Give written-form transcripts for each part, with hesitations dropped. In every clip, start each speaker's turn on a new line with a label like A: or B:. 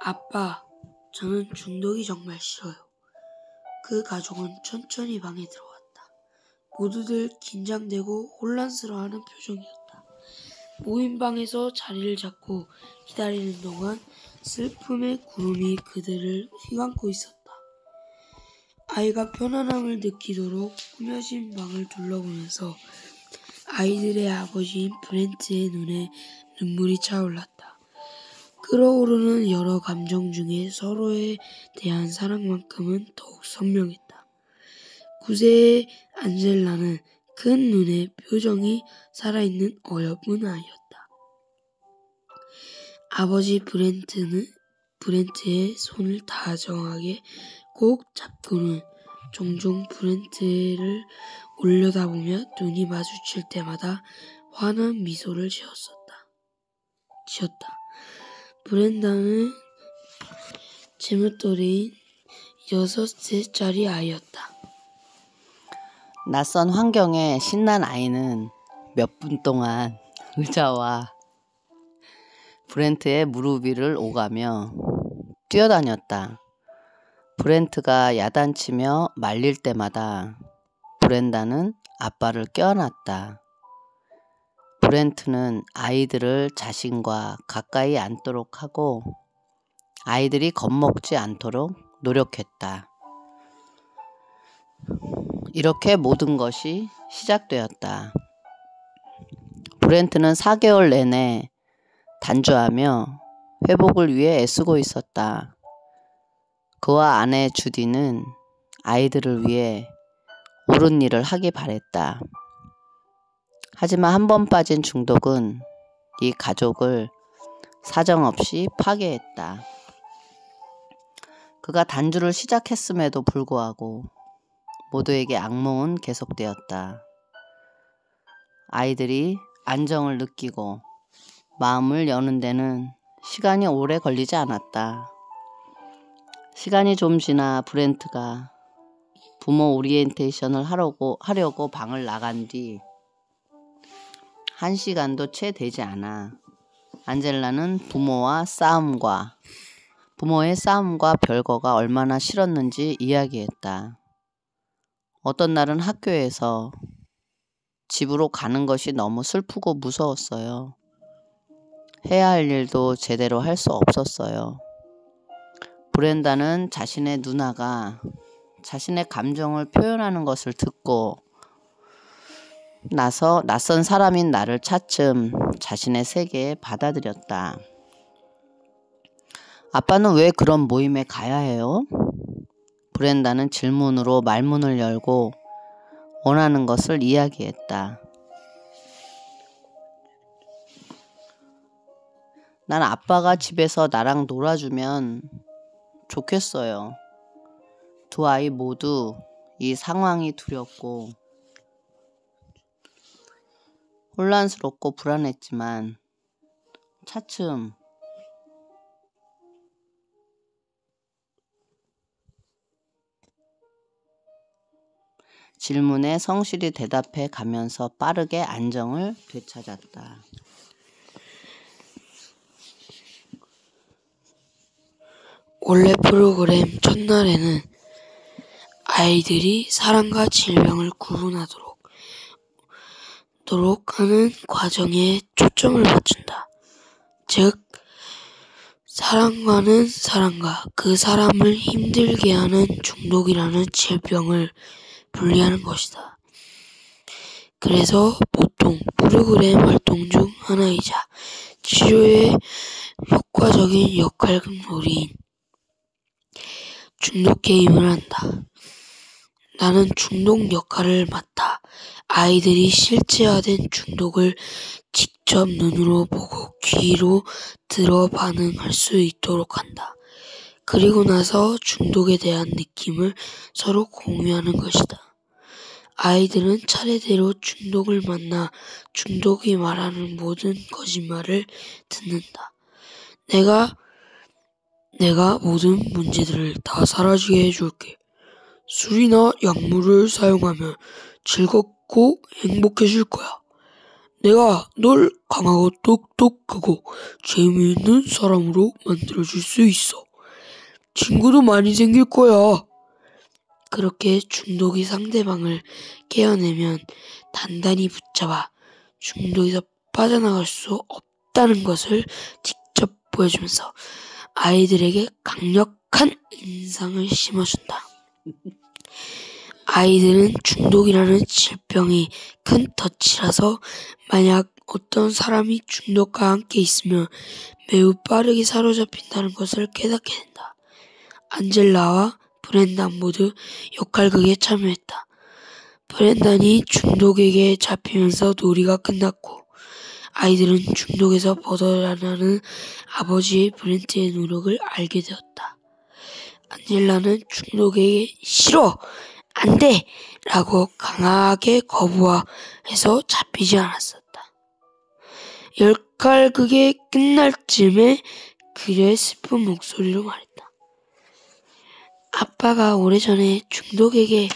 A: 아빠, 저는 중독이 정말 싫어요. 그 가족은 천천히 방에 들어왔다. 모두들 긴장되고 혼란스러워하는 표정이었다. 모인 방에서 자리를 잡고 기다리는 동안 슬픔의 구름이 그들을 휘감고 있었다. 아이가 편안함을 느끼도록 꾸며진 방을 둘러보면서 아이들의 아버지인 브렌트의 눈에 눈물이 차올랐다. 끓어오르는 여러 감정 중에 서로에 대한 사랑만큼은 더욱 선명했다. 9세의 안젤라는 큰 눈에 표정이 살아있는 어여쁜 아이였다. 아버지 브렌트의 손을 다정하게 꼭 잡고는 종종 브렌트를 올려다보며 눈이 마주칠 때마다 환한 미소를 지었다. 브렌다는 제멋돌이인 6살짜리 아이였다.
B: 낯선 환경에 신난 아이는 몇 분 동안 의자와 브렌트의 무릎 위를 오가며 뛰어다녔다. 브렌트가 야단치며 말릴 때마다 브렌다는 아빠를 껴안았다. 브렌트는 아이들을 자신과 가까이 앉도록 하고 아이들이 겁먹지 않도록 노력했다. 이렇게 모든 것이 시작되었다. 브렌트는 4개월 내내 단주하며 회복을 위해 애쓰고 있었다. 그와 아내 주디는 아이들을 위해 옳은 일을 하기 바랬다. 하지만 한 번 빠진 중독은 이 가족을 사정없이 파괴했다. 그가 단주를 시작했음에도 불구하고 모두에게 악몽은 계속되었다. 아이들이 안정을 느끼고 마음을 여는 데는 시간이 오래 걸리지 않았다. 시간이 좀 지나 브렌트가 부모 오리엔테이션을 하려고 방을 나간 뒤 1시간도 채 되지 않아 안젤라는 부모의 싸움과 별거가 얼마나 싫었는지 이야기했다. 어떤 날은 학교에서 집으로 가는 것이 너무 슬프고 무서웠어요. 해야 할 일도 제대로 할 수 없었어요. 브렌다는 자신의 누나가 자신의 감정을 표현하는 것을 듣고 나서 낯선 사람인 나를 차츰 자신의 세계에 받아들였다. 아빠는 왜 그런 모임에 가야 해요? 브렌다는 질문으로 말문을 열고 원하는 것을 이야기했다. 난 아빠가 집에서 나랑 놀아주면 좋겠어요. 두 아이 모두 이 상황이 두렵고 혼란스럽고 불안했지만 차츰 질문에 성실히 대답해 가면서 빠르게 안정을 되찾았다.
A: 원래 프로그램 첫날에는 아이들이 사랑과 질병을 구분하도록 하는 과정에 초점을 맞춘다. 즉, 사랑과는 사람과 그 사람을 힘들게 하는 중독이라는 질병을 분리하는 것이다. 그래서 보통 프로그램 활동 중 하나이자 치료의 효과적인 역할놀이인 중독 게임을 한다. 나는 중독 역할을 맡아 아이들이 실제화된 중독을 직접 눈으로 보고 귀로 들어 반응할 수 있도록 한다. 그리고 나서 중독에 대한 느낌을 서로 공유하는 것이다. 아이들은 차례대로 중독을 만나 중독이 말하는 모든 거짓말을 듣는다. 내가 모든 문제들을 다 사라지게 해줄게. 술이나 약물을 사용하면 즐겁고 행복해질 거야. 내가 널 강하고 똑똑하고 재미있는 사람으로 만들어줄 수 있어. 친구도 많이 생길 거야. 그렇게 중독이 상대방을 깨어내면 단단히 붙잡아 중독에서 빠져나갈 수 없다는 것을 직접 보여주면서 아이들에게 강력한 인상을 심어준다. 아이들은 중독이라는 질병이 큰 덫이라서 만약 어떤 사람이 중독과 함께 있으면 매우 빠르게 사로잡힌다는 것을 깨닫게 된다. 안젤라와 브렌단 모두 역할극에 참여했다. 브렌단이 중독에게 잡히면서 놀이가 끝났고 아이들은 중독에서 벗어나려는 아버지의 브렌트의 노력을 알게 되었다. 안젤라는 중독에게 싫어! 안 돼! 라고 강하게 거부해서 잡히지 않았었다. 역할극이 끝날 즈음에 그녀의 슬픈 목소리로 말했다. 아빠가 오래전에 중독에게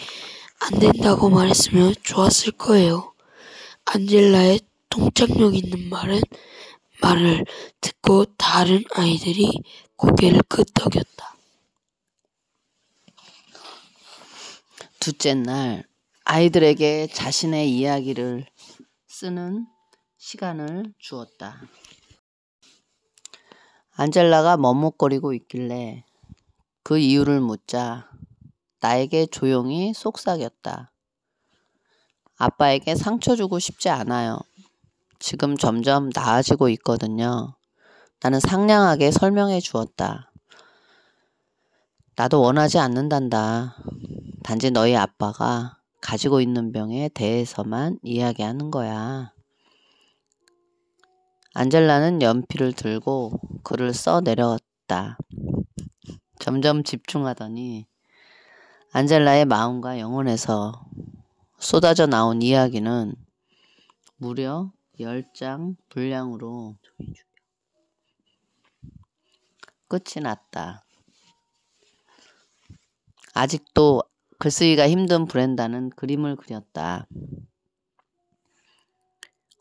A: 안 된다고 말했으면 좋았을 거예요. 안젤라의 통찰력 있는 말을 듣고 다른 아이들이 고개를 끄덕였다.
B: 둘째 날 아이들에게 자신의 이야기를 쓰는 시간을 주었다. 안젤라가 머뭇거리고 있길래 그 이유를 묻자 나에게 조용히 속삭였다. 아빠에게 상처 주고 싶지 않아요. 지금 점점 나아지고 있거든요. 나는 상냥하게 설명해 주었다. 나도 원하지 않는단다. 단지 너희 아빠가 가지고 있는 병에 대해서만 이야기하는 거야. 안젤라는 연필을 들고 글을 써 내려갔다. 점점 집중하더니 안젤라의 마음과 영혼에서 쏟아져 나온 이야기는 무려 10장 분량으로 끝이 났다. 아직도 글쓰기가 힘든 브렌다는 그림을 그렸다.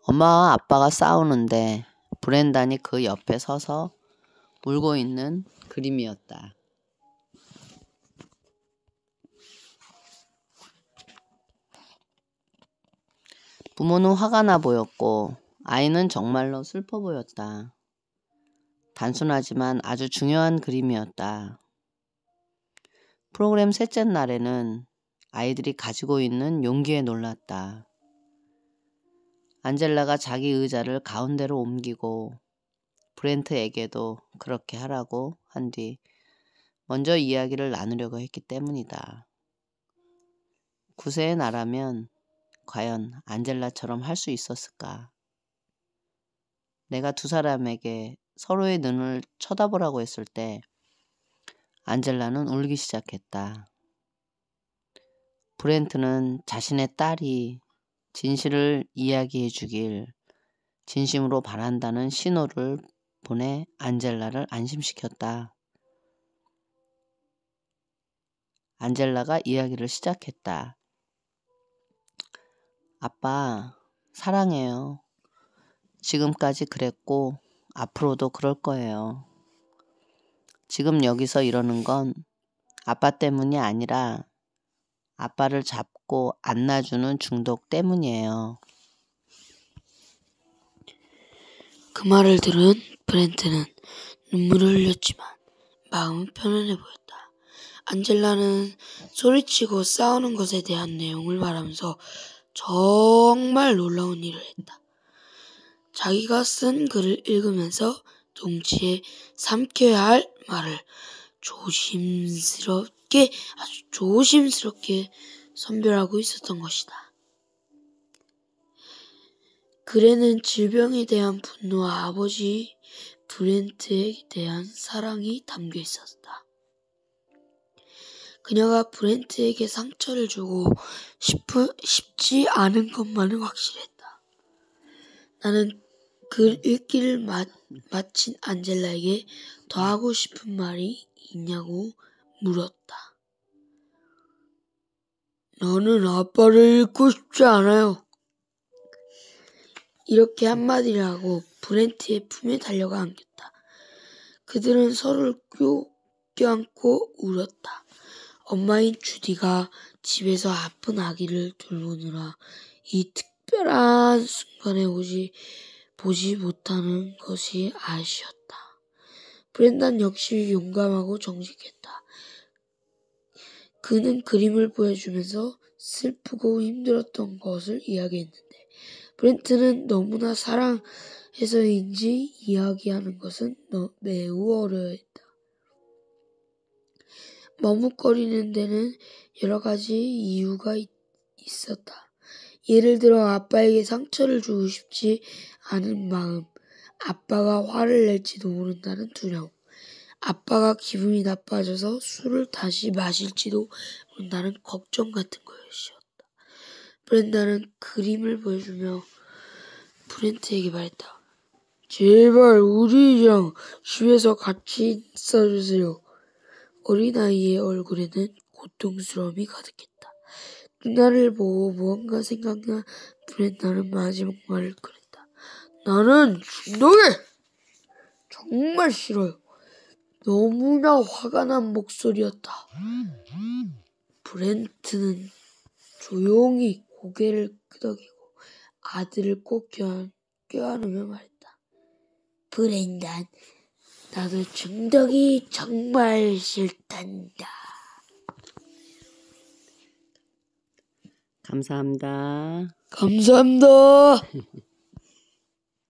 B: 엄마와 아빠가 싸우는데 브렌단이 그 옆에 서서 울고 있는 그림이었다. 부모는 화가 나 보였고 아이는 정말로 슬퍼 보였다. 단순하지만 아주 중요한 그림이었다. 프로그램 셋째 날에는 아이들이 가지고 있는 용기에 놀랐다. 안젤라가 자기 의자를 가운데로 옮기고 브렌트에게도 그렇게 하라고 한 뒤 먼저 이야기를 나누려고 했기 때문이다. 9세의 나라면 과연 안젤라처럼 할 수 있었을까? 내가 두 사람에게 서로의 눈을 쳐다보라고 했을 때 안젤라는 울기 시작했다. 브렌트는 자신의 딸이 진실을 이야기해 주길 진심으로 바란다는 신호를 보내 안젤라를 안심시켰다. 안젤라가 이야기를 시작했다. 아빠, 사랑해요. 지금까지 그랬고 앞으로도 그럴 거예요. 지금 여기서 이러는 건 아빠 때문이 아니라 아빠를 잡고 안아주는 중독 때문이에요.
A: 그 말을 들은 브렌트는 눈물을 흘렸지만 마음은 편안해 보였다. 안젤라는 소리치고 싸우는 것에 대한 내용을 말하면서 정말 놀라운 일을 했다. 자기가 쓴 글을 읽으면서 동시에 삼켜야 할 말을 아주 조심스럽게 선별하고 있었던 것이다. 글에는 질병에 대한 분노와 아버지 브렌트에 대한 사랑이 담겨 있었다. 그녀가 브렌트에게 상처를 주고 싶지 않은 것만은 확실했다. 나는 글 읽기를 마친 안젤라에게 더 하고 싶은 말이 있냐고 물었다. 나는 아빠를 잃고 싶지 않아요. 이렇게 한마디를 하고 브렌트의 품에 달려가 안겼다. 그들은 서로를 껴안고 울었다. 엄마인 주디가 집에서 아픈 아기를 돌보느라 이 특별한 순간에 보지 못하는 것이 아쉬웠다. 브렌단 역시 용감하고 정직했다. 그는 그림을 보여주면서 슬프고 힘들었던 것을 이야기했는데 브렌트는 너무나 사랑해서인지 이야기하는 것은 매우 어려워했다. 머뭇거리는 데는 여러 가지 이유가 있었다. 예를 들어 아빠에게 상처를 주고 싶지 않은 마음, 아빠가 화를 낼지도 모른다는 두려움, 아빠가 기분이 나빠져서 술을 다시 마실지도 모른다는 걱정 같은 것이었다. 브렌다는 그림을 보여주며 브렌트에게 말했다. 제발 우리랑 집에서 같이 있어주세요. 어린아이의 얼굴에는 고통스러움이 가득했다. 누나를 보고 무언가 생각나 브렌다는 마지막 말을 꺼냈다. 나는 중독에 정말 싫어요. 너무나 화가 난 목소리였다. 브렌트는 조용히 고개를 끄덕이고 아들을 꼭 껴안으며 말했다. 브렌단, 나도 중독이 정말 싫단다.
B: 감사합니다.
A: 감사합니다.